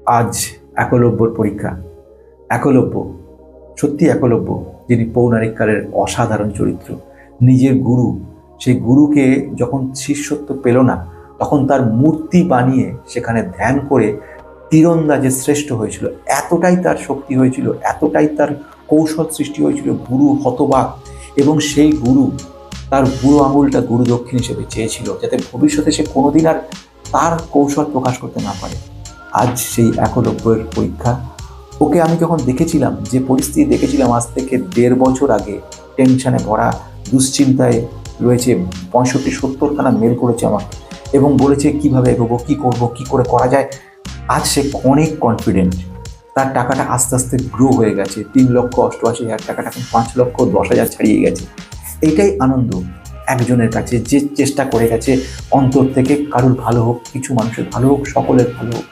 আজ একলব্যর পরীক্ষা। একলব্য, সত্যি একলব্য, যিনি পৌরাণিক কালের অসাধারণ চরিত্র। নিজের গুরু, সেই গুরুকে যখন শিষ্যত্ব পেল না, তখন তার মূর্তি বানিয়ে সেখানে ধ্যান করে তীরন্দাজে শ্রেষ্ঠ হয়েছিল। এতটাই তার শক্তি হয়েছিল, এতটাই তার কৌশল সৃষ্টি হয়েছিল, গুরু হতবাক। এবং সেই গুরু তার বুড়ো আঙুলটা গুরু দক্ষিণ হিসেবে চেয়েছিল, যাতে ভবিষ্যতে সে কোনোদিন আর তার কৌশল প্রকাশ করতে না পারে। আজ সেই একলব্যের পরীক্ষা। ওকে আমি যখন দেখেছিলাম, যে পরিস্থিতি দেখেছিলাম আজ থেকে 1.5 বছর আগে, টেনশনে ভরা, দুশ্চিন্তায় রয়েছে, 65-70খানা মেল করেছে আমার এবং বলেছে কিভাবে এগোবো, কি করব, কি করে করা যায়। আজ সে অনেক কনফিডেন্ট। তার টাকাটা আস্তে আস্তে গ্রো হয়ে গেছে, 3,88,000 টাকাটা এখন 5,10,000 ছাড়িয়ে গেছে। এইটাই আনন্দ একজনের কাছে, যে চেষ্টা করে গেছে অন্তর থেকে, কারুর ভালো হোক, কিছু মানুষের ভালো হোক, সকলের ভালো হোক।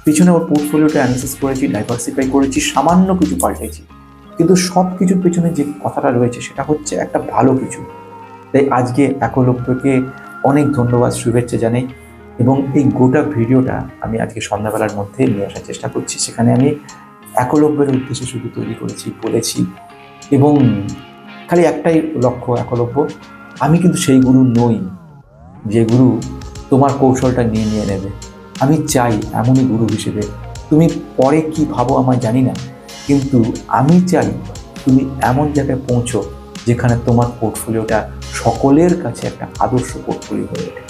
পিছনে ওর পোর্টফোলিওটা অ্যানালাইসিস করেছি, ডাইভার্সিফাই করেছি, সামান্য কিছু পাল্টেছি, কিন্তু সব কিছুর পেছনে যে কথাটা রয়েছে সেটা হচ্ছে একটা ভালো কিছু। তাই আজকে একলব্যকে অনেক ধন্যবাদ, শুভেচ্ছা জানাই। এবং এই গোটা ভিডিওটা আমি আজকে সন্ধ্যাবেলার মধ্যে নিয়ে আসার চেষ্টা করছি। সেখানে আমি একলব্যের উদ্দেশ্যে শুধু তৈরি করেছি, বলেছি। এবং খালি একটাই লক্ষ্য, একলব্য, আমি কিন্তু সেই গুরু নই যে গুরু তোমার কৌশলটা নিয়ে নিয়ে নেবে। আমি চাই এমনই গুরু হিসেবে, তুমি পরে কি ভাবো আমার জানি না, কিন্তু আমি চাই তুমি এমন জায়গায় পৌঁছো যেখানে তোমার পোর্টফোলিওটা সকলের কাছে একটা আদর্শ পোর্টফোলিও হয়ে ওঠে।